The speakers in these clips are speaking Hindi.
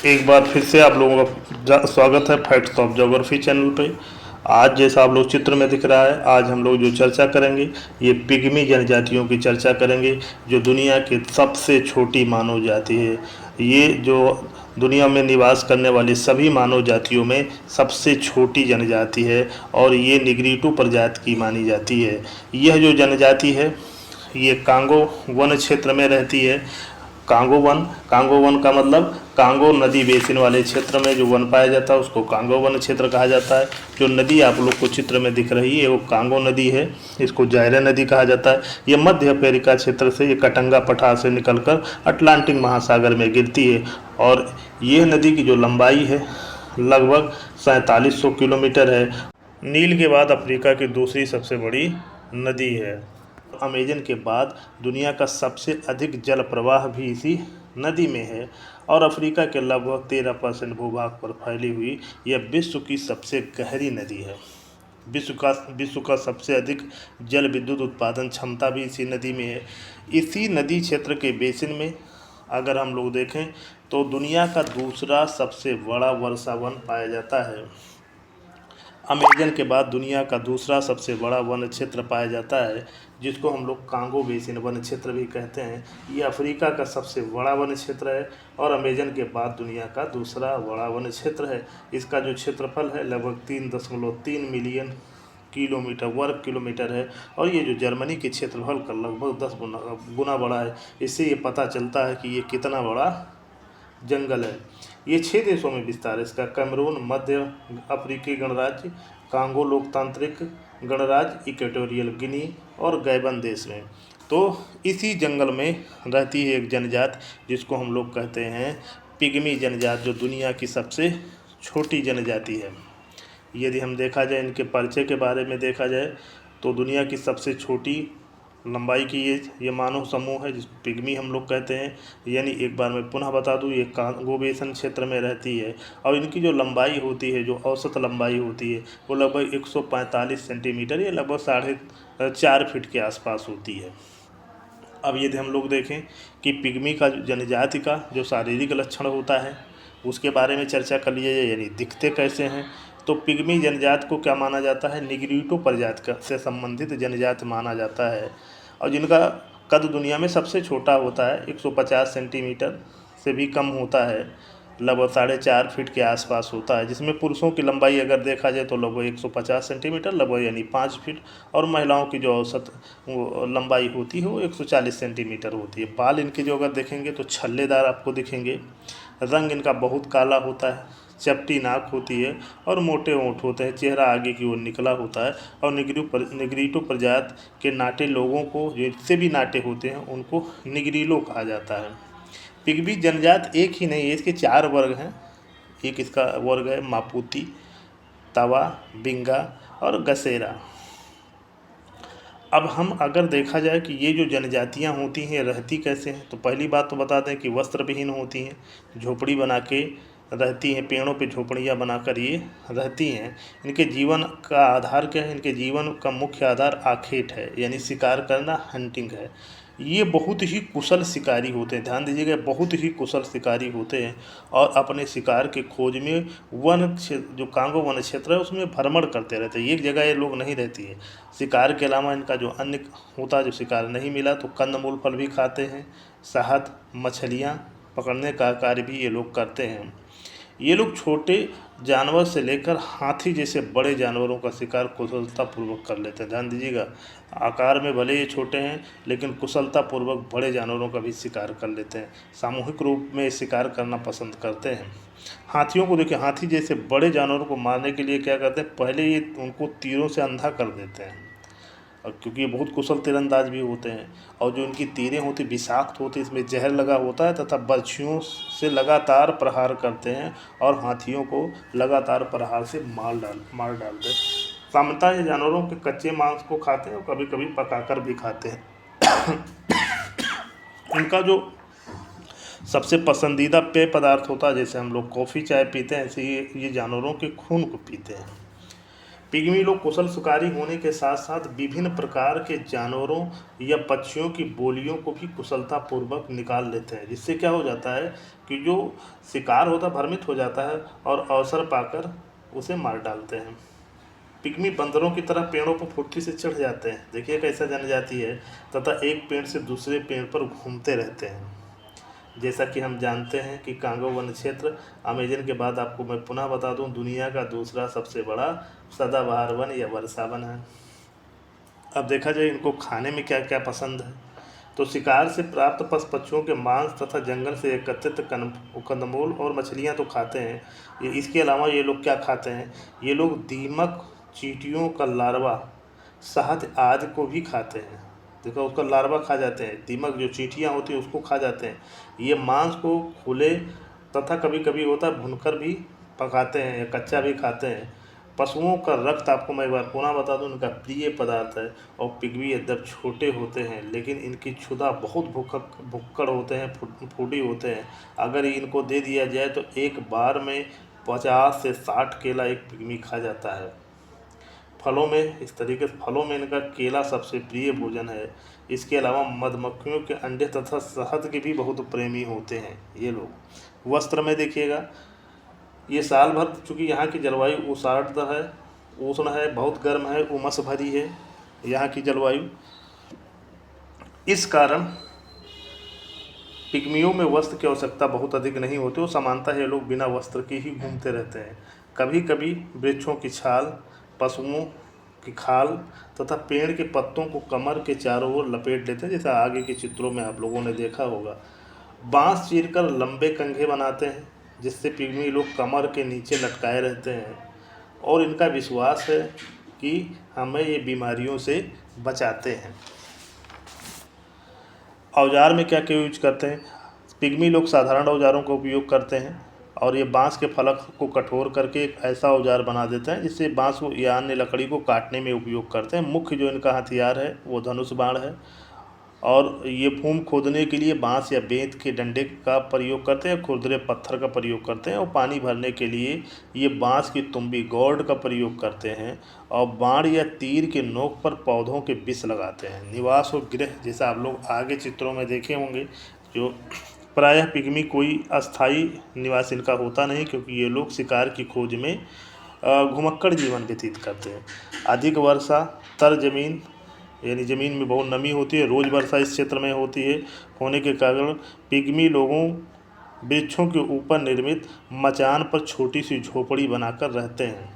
एक बार फिर से आप लोगों का स्वागत है फैक्ट्स ऑफ ज्योग्राफी चैनल पे। आज जैसा आप लोग चित्र में दिख रहा है, आज हम लोग जो चर्चा करेंगे ये पिग्मी जनजातियों की चर्चा करेंगे, जो दुनिया की सबसे छोटी मानव जाति है। ये जो दुनिया में निवास करने वाली सभी मानव जातियों में सबसे छोटी जनजाति है और ये निग्रिटो प्रजाति की मानी जाती है। यह जो जनजाति है ये कांगो वन क्षेत्र में रहती है। कांगो वन का मतलब कांगो नदी बेसिन वाले क्षेत्र में जो वन पाया जाता है उसको कांगो वन क्षेत्र कहा जाता है। जो नदी आप लोग को चित्र में दिख रही है वो कांगो नदी है, इसको जायरा नदी कहा जाता है। ये मध्य अफ्रीका क्षेत्र से, ये कटंगा पठार से निकलकर अटलांटिक महासागर में गिरती है और यह नदी की जो लंबाई है लगभग 4700 किलोमीटर है। नील के बाद अफ्रीका की दूसरी सबसे बड़ी नदी है। अमेजन के बाद दुनिया का सबसे अधिक जल प्रवाह भी इसी नदी में है और अफ्रीका के लगभग 13% भूभाग पर फैली हुई यह विश्व की सबसे गहरी नदी है। विश्व का सबसे अधिक जल विद्युत उत्पादन क्षमता भी इसी नदी में है। इसी नदी क्षेत्र के बेसिन में अगर हम लोग देखें तो दुनिया का दूसरा सबसे बड़ा वर्षा वन पाया जाता है। अमेजन के बाद दुनिया का दूसरा सबसे बड़ा वन क्षेत्र पाया जाता है, जिसको हम लोग कांगो बेसिन वन क्षेत्र भी कहते हैं। ये अफ्रीका का सबसे बड़ा वन क्षेत्र है और अमेजन के बाद दुनिया का दूसरा बड़ा वन क्षेत्र है। इसका जो क्षेत्रफल है लगभग 3.3 मिलियन वर्ग किलोमीटर है और ये जो जर्मनी के क्षेत्रफल का लगभग 10 गुना बड़ा है। इससे ये पता चलता है कि ये कितना बड़ा जंगल है। ये 6 देशों में विस्तार है इसका: कैमरून, मध्य अफ्रीकी गणराज्य, कांगो लोकतांत्रिक गणराज्य, इक्वेटोरियल गिनी और गैबन देश में। तो इसी जंगल में रहती है एक जनजात जिसको हम लोग कहते हैं पिग्मी जनजात, जो दुनिया की सबसे छोटी जनजाति है। यदि हम देखा जाए इनके परिचय के बारे में देखा जाए तो दुनिया की सबसे छोटी लंबाई की ये मानव समूह है जिसको पिग्मी हम लोग कहते हैं। यानी एक बार मैं पुनः बता दूं, ये कांगो बेसिन क्षेत्र में रहती है और इनकी जो लंबाई होती है, जो औसत लंबाई होती है, वो लगभग 145 सेंटीमीटर या लगभग 4.5 फीट के आसपास होती है। अब यदि हम लोग देखें कि पिग्मी का जनजाति का जो शारीरिक लक्षण होता है उसके बारे में चर्चा कर लिया जाए, यानी दिखते कैसे हैं, तो पिग्मी जनजाति को क्या माना जाता है, निग्रिटो प्रजाति से संबंधित जनजाति माना जाता है और जिनका कद दुनिया में सबसे छोटा होता है, 150 सेंटीमीटर से भी कम होता है, लगभग 4.5 फीट के आसपास होता है। जिसमें पुरुषों की लंबाई अगर देखा जाए तो लगभग 150 सेंटीमीटर लगभग यानी 5 फीट और महिलाओं की जो औसत लंबाई होती है वो 140 सेंटीमीटर होती है। बाल इनके जो अगर देखेंगे तो छल्लेदार आपको दिखेंगे। रंग इनका बहुत काला होता है, चपटी नाक होती है और मोटे ओंठ होते हैं। चेहरा आगे की ओर निकला होता है और निग्रिटो प्रजाति के नाटे लोगों को, जो इससे भी नाटे होते हैं, उनको निग्रिलो कहा जाता है। पिग्मी जनजाति एक ही नहीं है, इसके 4 वर्ग हैं। एक इसका वर्ग है मापुती, तवा, बिंगा और गसेरा। अब हम अगर देखा जाए कि ये जो जनजातियाँ होती हैं रहती कैसे हैं, तो पहली बात तो बता दें कि वस्त्र विहीन होती हैं, झोपड़ी बना के रहती हैं, पेड़ों पे झोपड़ियाँ बनाकर ये रहती हैं। इनके जीवन का आधार क्या है, इनके जीवन का मुख्य आधार आखेट है, यानी शिकार करना, हंटिंग है। ये बहुत ही कुशल शिकारी होते हैं, ध्यान दीजिएगा, बहुत ही कुशल शिकारी होते हैं और अपने शिकार के खोज में जो कांगो वन क्षेत्र है उसमें भ्रमण करते रहते हैं। एक जगह ये लोग नहीं रहती है। शिकार के अलावा इनका जो अन्य होता है, जो शिकार नहीं मिला तो कंदमूल फल भी खाते हैं, शहद, मछलियाँ पकड़ने का कार्य भी ये लोग करते हैं। ये लोग छोटे जानवर से लेकर हाथी जैसे बड़े जानवरों का शिकार कुशलतापूर्वक कर लेते हैं। ध्यान दीजिएगा, आकार में भले ये छोटे हैं लेकिन कुशलतापूर्वक बड़े जानवरों का भी शिकार कर लेते हैं। सामूहिक रूप में शिकार करना पसंद करते हैं। हाथियों को देखिए, हाथी जैसे बड़े जानवरों को मारने के लिए क्या करते हैं, पहले ये उनको तीरों से अंधा कर देते हैं और क्योंकि ये बहुत कुशल तीरंदाज भी होते हैं और जो इनकी तीरें होती विषाक्त होती, इसमें जहर लगा होता है तथा बर्छियों से लगातार प्रहार करते हैं और हाथियों को लगातार प्रहार से मार डालते हैं। सामान्यतः ये जानवरों के कच्चे मांस को खाते हैं और कभी कभी पकाकर भी खाते हैं। इनका जो सबसे पसंदीदा पेय पदार्थ होता है, जैसे हम लोग कॉफ़ी चाय पीते हैं, ऐसे ये जानवरों के खून को पीते हैं। पिग्मी लोग कुशल शिकारी होने के साथ साथ विभिन्न प्रकार के जानवरों या पक्षियों की बोलियों को भी कुशलतापूर्वक निकाल लेते हैं, जिससे क्या हो जाता है कि जो शिकार होता भ्रमित हो जाता है और अवसर पाकर उसे मार डालते हैं। पिग्मी बंदरों की तरह पेड़ों पर फुर्ती से चढ़ जाते हैं, देखिए कैसा जनजाति है, तथा एक पेड़ से दूसरे पेड़ पर घूमते रहते हैं। जैसा कि हम जानते हैं कि कांगो वन क्षेत्र अमेजन के बाद, आपको मैं पुनः बता दूं, दुनिया का दूसरा सबसे बड़ा सदाबहार वन या वर्षा वन है। अब देखा जाए इनको खाने में क्या क्या पसंद है, तो शिकार से प्राप्त पशु पक्षियों के मांस तथा जंगल से एकत्रित कंदमूल और मछलियां तो खाते हैं। ये इसके अलावा ये लोग क्या खाते हैं, ये लोग दीमक, चींटियों का लार्वा, शहद आदि को भी खाते हैं। देखो उसका लार्वा खा जाते हैं, दीमक जो चींटियाँ होती हैं उसको खा जाते हैं। ये मांस को खुले तथा कभी कभी होता है भूनकर भी पकाते हैं या कच्चा भी खाते हैं। पशुओं का रक्त, आपको मैं एक बार पुनः बता दूं, इनका प्रिय पदार्थ है। और पिग्मी यद्यप छोटे होते हैं लेकिन इनकी क्षुधा बहुत भुक्कड़ होते हैं, फूडी होते हैं। अगर इनको दे दिया जाए तो एक बार में 50 से 60 केला एक पिग्मी खा जाता है। फलों में इस तरीके से, फलों में इनका केला सबसे प्रिय भोजन है। इसके अलावा मधुमक्खियों के अंडे तथा शहद के भी बहुत प्रेमी होते हैं ये लोग। वस्त्र में देखिएगा, ये साल भर, चूँकि यहाँ की जलवायु उष्ण है, बहुत गर्म है, उमस भरी है यहाँ की जलवायु। इस कारण पिग्मियों में वस्त्र की आवश्यकता बहुत अधिक नहीं होती, वो सामान्यतः ये लोग बिना वस्त्र के ही घूमते रहते हैं। कभी कभी वृक्षों की छाल, पशुओं की खाल तथा पेड़ के पत्तों को कमर के चारों ओर लपेट लेते हैं, जैसा आगे के चित्रों में आप लोगों ने देखा होगा। बांस चीरकर लंबे कंघे बनाते हैं, जिससे पिग्मी लोग कमर के नीचे लटकाए रहते हैं, और इनका विश्वास है कि हमें ये बीमारियों से बचाते हैं। औजार में क्या क्या यूज करते हैं, पिग्मी लोग साधारण औजारों का उपयोग करते हैं, और ये बांस के फलक को कठोर करके एक ऐसा औजार बना देते हैं जिससे बांस को या अन्य लकड़ी को काटने में उपयोग करते हैं। मुख्य जो इनका हथियार है वो धनुष बाण है, और ये भूमि खोदने के लिए बांस या बेंत के डंडे का प्रयोग करते हैं, खुरदरे पत्थर का प्रयोग करते हैं, और पानी भरने के लिए ये बांस की तुम्बी गौड़ का प्रयोग करते हैं, और बाण या तीर के नोक पर पौधों के विष लगाते हैं। निवास और गृह, जैसा आप लोग आगे चित्रों में देखे होंगे, जो प्रायः पिग्मी कोई अस्थायी निवास इनका होता नहीं, क्योंकि ये लोग शिकार की खोज में घुमक्कड़ जीवन व्यतीत करते हैं। अधिक वर्षा, तर जमीन, यानी ज़मीन में बहुत नमी होती है, रोज़ वर्षा इस क्षेत्र में होती है, होने के कारण पिग्मी लोगों वृक्षों के ऊपर निर्मित मचान पर छोटी सी झोपड़ी बनाकर रहते हैं,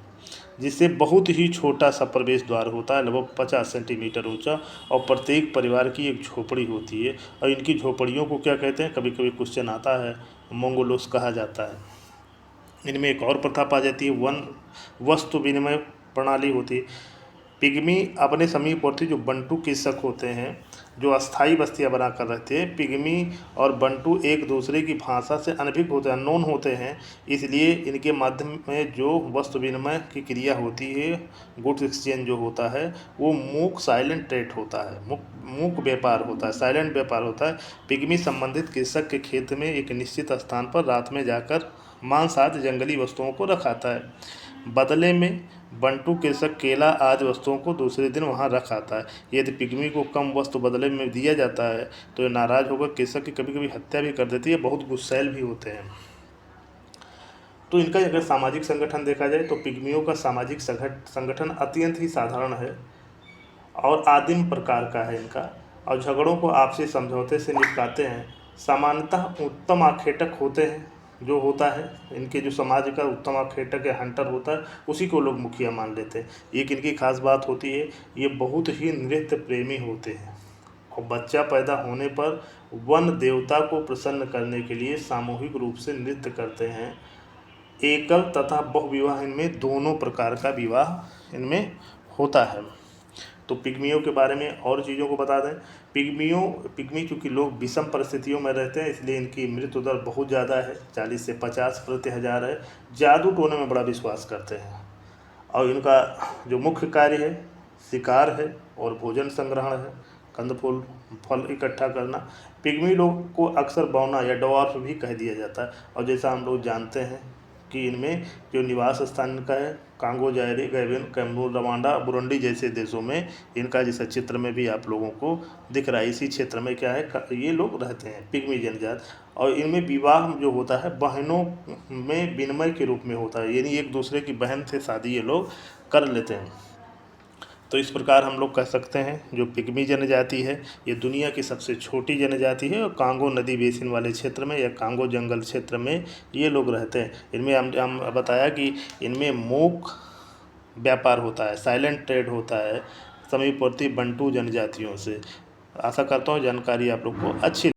जिससे बहुत ही छोटा सा प्रवेश द्वार होता है, लगभग 50 सेंटीमीटर ऊंचा, और प्रत्येक परिवार की एक झोपड़ी होती है। और इनकी झोपड़ियों को क्या कहते हैं, कभी कभी क्वेश्चन आता है, मंगोलोस कहा जाता है। इनमें एक और प्रथा पा जाती है, वन वस्तु विनिमय प्रणाली होती है। पिग्मी अपने समीपवर्ती जो बंटू कृषक होते हैं, जो अस्थायी बस्तियां बनाकर रहते हैं, पिग्मी और बंटू एक दूसरे की भाषा से अनभिज्ञ होते हैं, अननोन होते हैं, इसलिए इनके माध्यम में जो वस्तु विनिमय की क्रिया होती है, गुड्स एक्सचेंज जो होता है, वो मूक साइलेंट ट्रेड होता है, मूक व्यापार होता है, साइलेंट व्यापार होता है। पिग्मी संबंधित कृषक के खेत में एक निश्चित स्थान पर रात में जाकर मांस आदि जंगली वस्तुओं को रखाता है। बदले में बंटू कृषक केला आदि वस्तुओं को दूसरे दिन वहां रख आता है। यदि पिग्मी को कम वस्तु बदले में दिया जाता है तो ये नाराज होकर कृषक की कभी कभी हत्या भी कर देती है, बहुत गुस्सैल भी होते हैं। तो इनका अगर सामाजिक संगठन देखा जाए तो पिग्मियों का सामाजिक संगठन अत्यंत ही साधारण है और आदिम प्रकार का है इनका, और झगड़ों को आपसी समझौते से निपटाते हैं। सामान्यतः उत्तम आखेटक होते हैं, जो होता है इनके जो समाज का उत्तम आखेटक या हंटर होता है, उसी को लोग मुखिया मान लेते हैं। एक इनकी खास बात होती है, ये बहुत ही नृत्य प्रेमी होते हैं, और बच्चा पैदा होने पर वन देवता को प्रसन्न करने के लिए सामूहिक रूप से नृत्य करते हैं। एकल तथा बहुविवाह, इनमें दोनों प्रकार का विवाह इनमें होता है। तो पिग्मियों के बारे में और चीज़ों को बता दें, पिग्मी चूँकि लोग विषम परिस्थितियों में रहते हैं, इसलिए इनकी मृत्यु दर बहुत ज़्यादा है, 40 से 50 प्रति हज़ार है। जादू टोने में बड़ा विश्वास करते हैं, और इनका जो मुख्य कार्य है शिकार है और भोजन संग्रहण है, कंद फूल फल इकट्ठा करना। पिग्मी लोग को अक्सर बौना या डवार्फ भी कह दिया जाता है, और जैसा हम लोग जानते हैं कि इनमें जो निवास स्थान इनका है Congo, Zaire, Gabon, Cameroon, Rwanda, Burundi जैसे देशों में इनका जैसा चित्र में भी आप लोगों को दिख रहा है। इसी क्षेत्र में क्या है ये लोग रहते हैं पिग्मी जनजाति। और इनमें विवाह जो होता है बहनों में विनिमय के रूप में होता है, यानी एक दूसरे की बहन से शादी ये लोग कर लेते हैं। तो इस प्रकार हम लोग कह सकते हैं जो पिग्मी जनजाति है ये दुनिया की सबसे छोटी जनजाति है और कांगो नदी बेसिन वाले क्षेत्र में या कांगो जंगल क्षेत्र में ये लोग रहते हैं। इनमें हम बताया कि इनमें मूक व्यापार होता है, साइलेंट ट्रेड होता है समीपवर्ती बंटू जनजातियों से। आशा करता हूँ जानकारी आप लोग को अच्छी